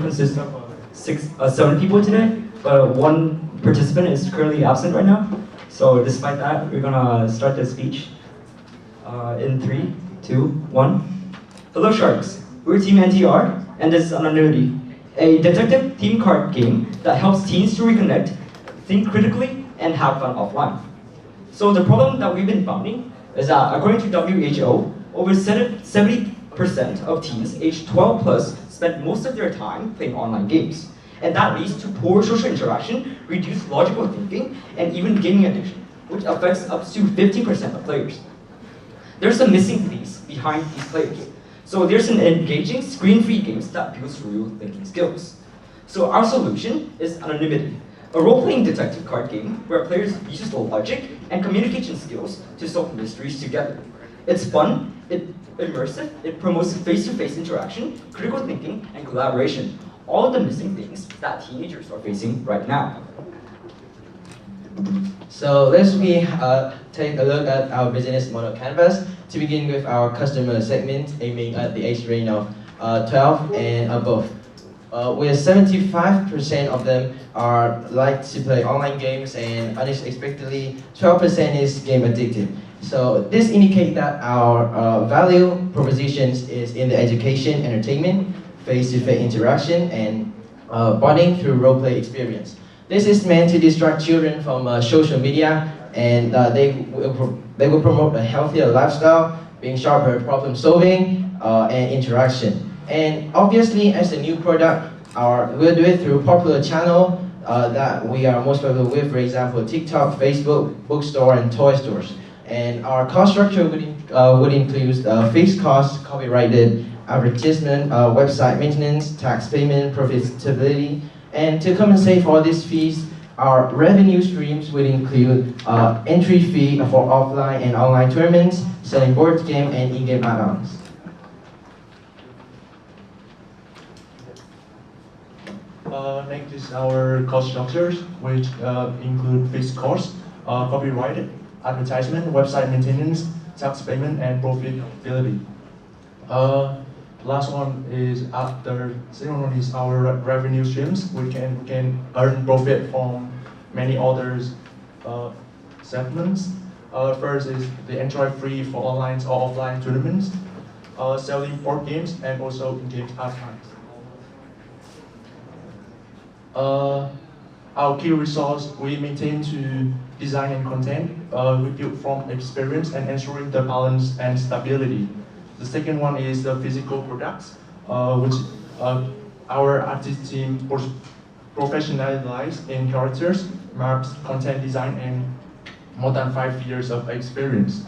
consists of 7 people today, but one participant is currently absent right now. So despite that, we're gonna start the speech in 3, 2, 1. Hello Sharks, we're Team NTR, and this is Anonymity, a detective theme card game that helps teens to reconnect, think critically, and have fun offline. So the problem that we've been finding is that according to WHO, over 70% of teens aged 12 plus spend most of their time playing online games. And that leads to poor social interaction, reduced logical thinking, and even gaming addiction, which affects up to 50% of players. There's a missing piece behind these players. So there's an engaging screen-free games that builds real thinking skills. So our solution is Anonymity, a role-playing detective card game where players use the logic and communication skills to solve mysteries together. It's fun, it's immersive, it promotes face-to-face interaction, critical thinking, and collaboration. All of the missing things that teenagers are facing right now. So let's take a look at our business model canvas. To begin with our customer segment aiming at the age range of 12 and above. Where 75% of them like to play online games, and unexpectedly 12% is game addicted. So this indicates that our value propositions is in the education, entertainment, face-to-face interaction, and bonding through role-play experience. This is meant to distract children from social media, and they will promote a healthier lifestyle, being sharper problem solving and interaction. And obviously, as a new product, we'll do it through popular channel that we are most familiar with, for example, TikTok, Facebook, bookstore, and toy stores. And our cost structure would include fixed costs, copyrighted advertisement, website maintenance, tax payment, profitability. And to compensate for these fees, our revenue streams would include entry fee for offline and online tournaments, selling board game and in-game add-ons. Next is our cost structures, which include fixed costs, copyrighted advertisement, website maintenance, tax payment, and profitability. Last one is second one is our revenue streams. We can earn profit from many others segments. First is the entry fee for online or offline tournaments, selling board games, and also in-game add-ons. Our key resource we maintain to design and content, we build from experience and ensuring the balance and stability. The second one is the physical products, which our artist team professionalized in characters, maps, content design, and more than 5 years of experience.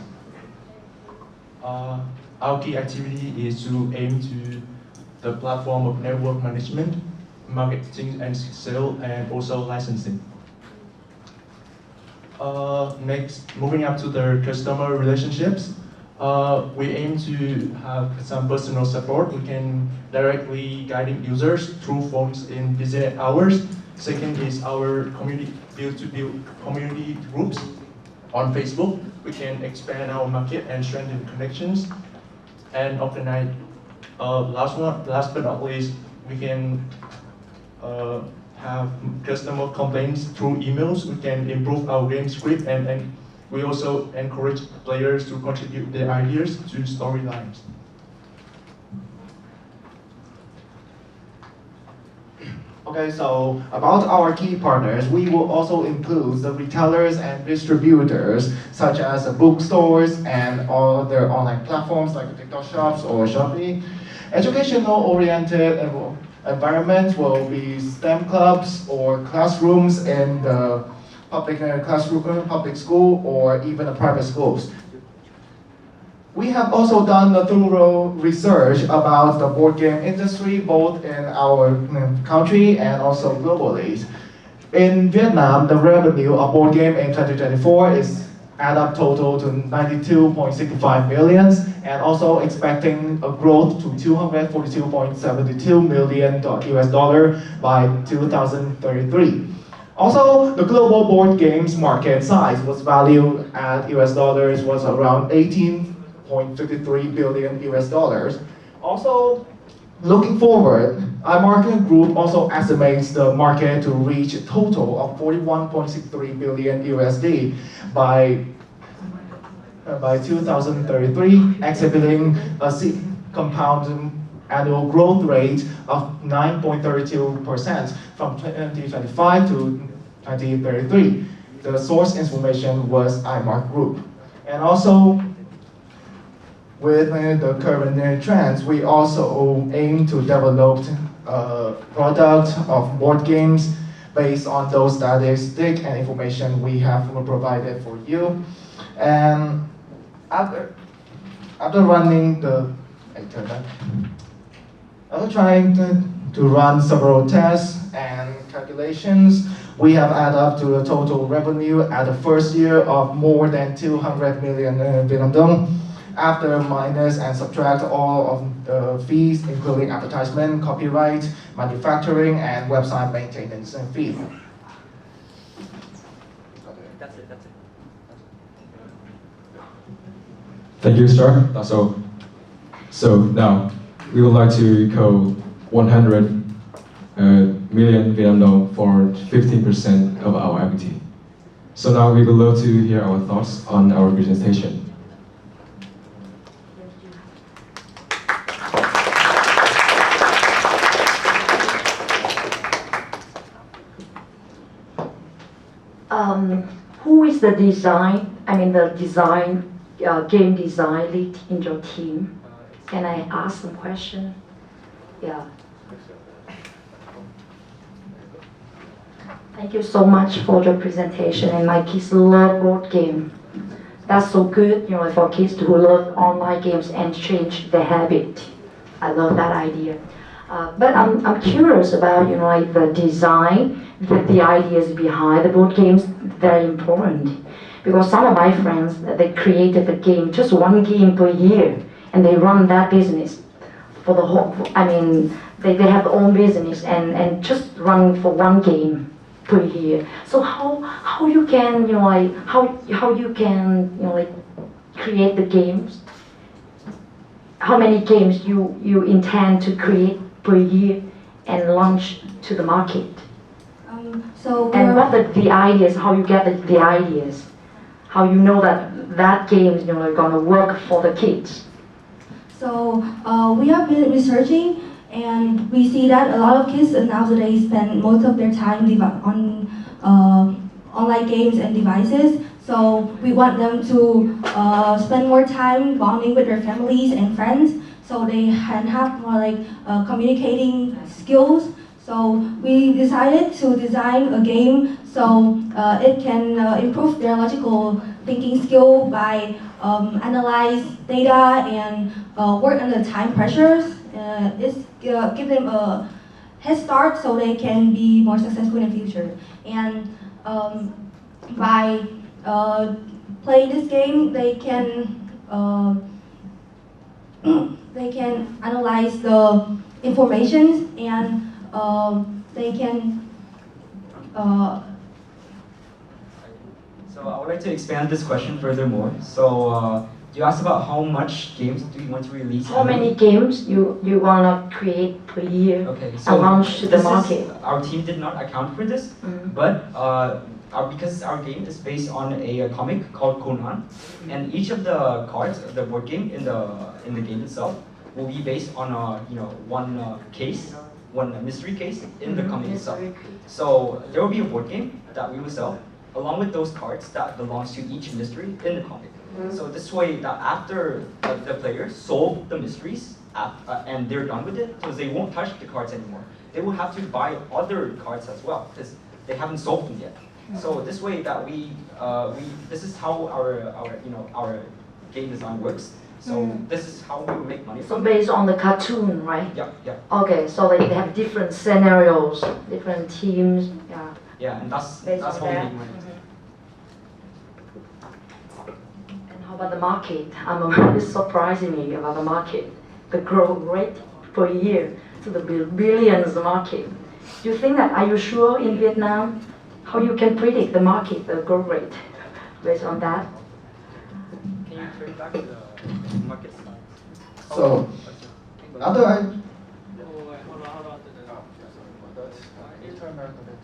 Our key activity is to aim to the platform of network management, marketing and sale, and also licensing. Next, moving up to the customer relationships, we aim to have some personal support. We can directly guiding users through phones in busy hours. Second is our community build community groups on Facebook. We can expand our market and strengthen connections. And organize. Last but not least, we can have customer complaints through emails. We can improve our game script, and we also encourage players to contribute their ideas to storylines. Okay, so about our key partners, we will also include the retailers and distributors, such as bookstores and other online platforms like TikTok shops or Shopee. Educational-oriented environments will be STEM clubs or classrooms in the public school or even the private schools. We have also done a thorough research about the board game industry, both in our country and also globally. In Vietnam, the revenue of board game in 2024 is add up total to 92.65 million, and also expecting a growth to 242.72 million US dollar by 2033. Also, the global board games market size was valued at US dollars was around 18.53 billion US dollars. Also, looking forward, iMarket Group also estimates the market to reach a total of 41.63 billion USD by 2033, exhibiting a compound annual growth rate of 9.32% from 2025 to 2033. The source information was iMarket Group. And also, with the current trends, we also aim to develop a product of board games based on those statistics and information we have provided for you. And after running after trying to run several tests and calculations, we have added up to a total revenue at the first year of more than 200 million Vietnam dong. After minus and subtract all of the fees, including advertisement, copyright, manufacturing, and website maintenance fees. That's it. Thank you, Star. That's all. So now, we would like to call 100 million Vietnam dong for 15% of our equity. So now we would love to hear our thoughts on our presentation. Who is the game design lead in your team? Can I ask some question? Yeah. Thank you so much for the presentation, and my kids love board game. That's so good, for kids who love online games and change their habit. I love that idea. But I'm curious about, the design, the ideas behind the board games. Very important, because some of my friends, they created a game, just one game per year, and they run that business for the whole. They have their own business and just run for one game per year. So how you can how you can create the games? How many games you intend to create per year and launch to the market? And what the ideas? How you get the ideas? How you know that game is gonna work for the kids? So we have been researching, and we see that a lot of kids nowadays spend most of their time on online games and devices. So we want them to spend more time bonding with their families and friends, so they can have more communicating skills. So we decided to design a game so it can improve their logical thinking skill by analyze data and work under time pressures. Give them a head start so they can be more successful in the future. And by playing this game, they can analyze the information, and they can. So I would like to expand this question furthermore. So you asked about how much games do you want to release? How many games you wanna create per year and launch to the market? Our team did not account for this, but because our game is based on a comic called Conan, and each of the cards of the board game in the game itself will be based on one case, one mystery case in the comic itself. So there will be a board game that we will sell along with those cards that belongs to each mystery in the comic. So this way that after the players solve the mysteries and they're done with it, so they won't touch the cards anymore. They will have to buy other cards as well because they haven't solved them yet. So this way that this is how our game design works. So this is how we make money. So based on the cartoon, right? Yeah. Okay, so they have different scenarios, different teams. Yeah. Yeah, and that's how we make money. And how about the market? It's surprising me about the market, the growth rate per year to the billions market. Do you think that? Are you sure in Vietnam? How you can predict the market, the growth rate, based on that? Can you turn back to the market slide? So, after can you turn back a bit?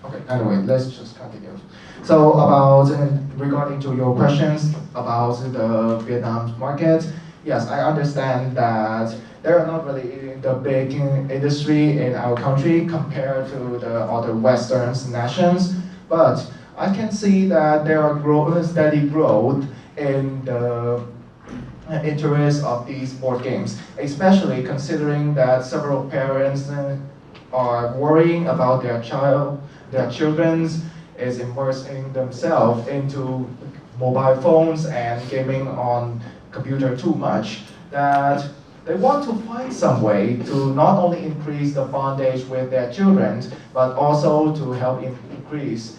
Okay, anyway, let's just continue. So about, regarding to your questions about the Vietnam market, yes, I understand that there are not really the big industry in our country compared to the other Western nations, but I can see that there are steady growth in the interest of these board games, especially considering that several parents are worrying about their children is immersing themselves into mobile phones and gaming on computer too much, that they want to find some way to not only increase the bondage with their children, but also to help improve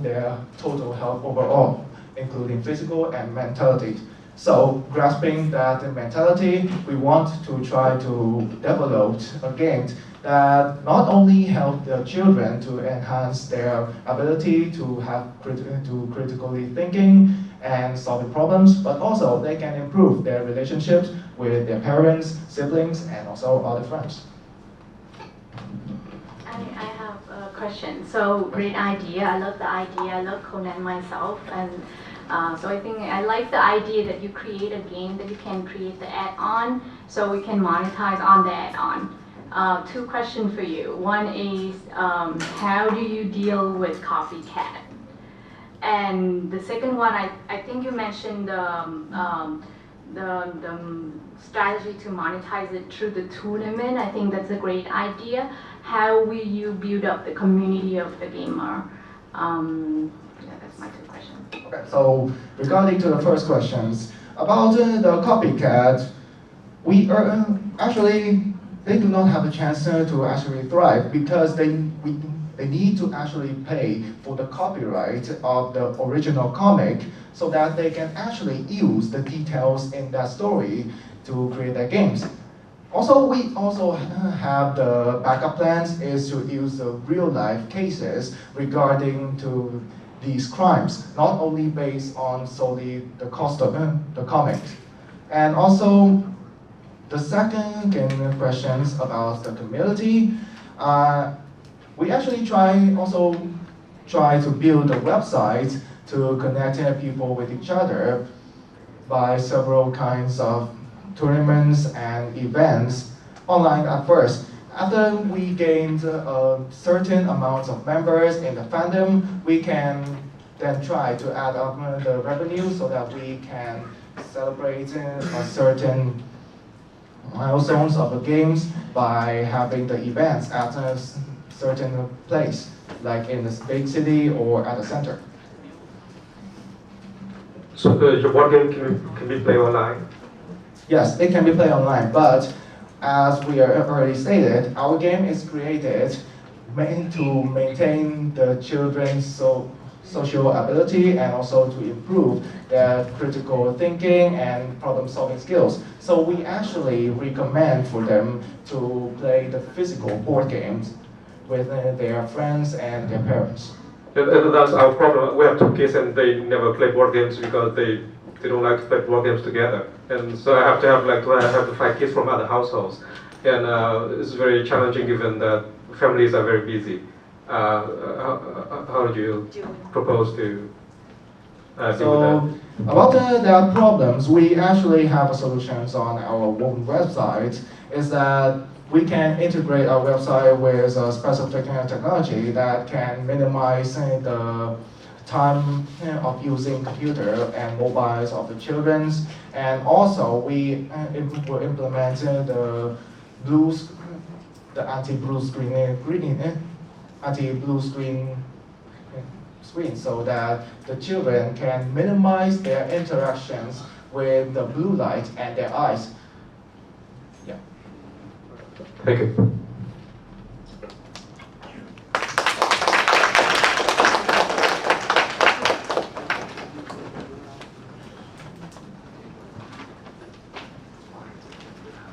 their total health overall, including physical and mentality. So, grasping that mentality, we want to try to develop a game that not only help the children to enhance their ability to have critically thinking and solving problems, but also they can improve their relationships with their parents, siblings, and also other friends. I have a question. So great idea. I love the idea. I love Conan myself, and so I think I like the idea that you create a game that you can create the add-on, so we can monetize on the add-on. Two questions for you. One is how do you deal with copycat? And the second one, I think you mentioned the strategy to monetize it through the tournament. I think that's a great idea. How will you build up the community of the gamer? Yeah, that's my two questions. Okay, so regarding to the first questions, about the copycat, we are actually, they do not have a chance to actually thrive because they need to actually pay for the copyright of the original comic so that they can actually use the details in that story to create their games. Also, we also have the backup plans is to use the real life cases regarding to these crimes, not only based on solely the cost of the comic. And also, the second questions about the community, we actually try to build a website to connect people with each other by several kinds of tournaments and events online at first. After we gained a certain amount of members in the fandom, we can then try to add up the revenue so that we can celebrate a certain milestones of the games by having the events at a certain place, like in the big city or at the center. So your board game can be played online? Yes, it can be played online, but as we already stated, our game is created to maintain the children's social ability and also to improve their critical thinking and problem-solving skills. So we actually recommend for them to play the physical board games with their friends and their parents. And that's our problem. We have two kids and they never play board games because they don't like to play board games together. And so I have to find kids from other households. And it's very challenging given that families are very busy. How do you propose to deal with that? About their problems, we actually have solutions on our own website. Is that we can integrate our website with a specific technology that can minimize the time of using computer and mobiles of the children, and also we will implement the anti-blue screen so that the children can minimize their interactions with the blue light and their eyes. Yeah. Thank you.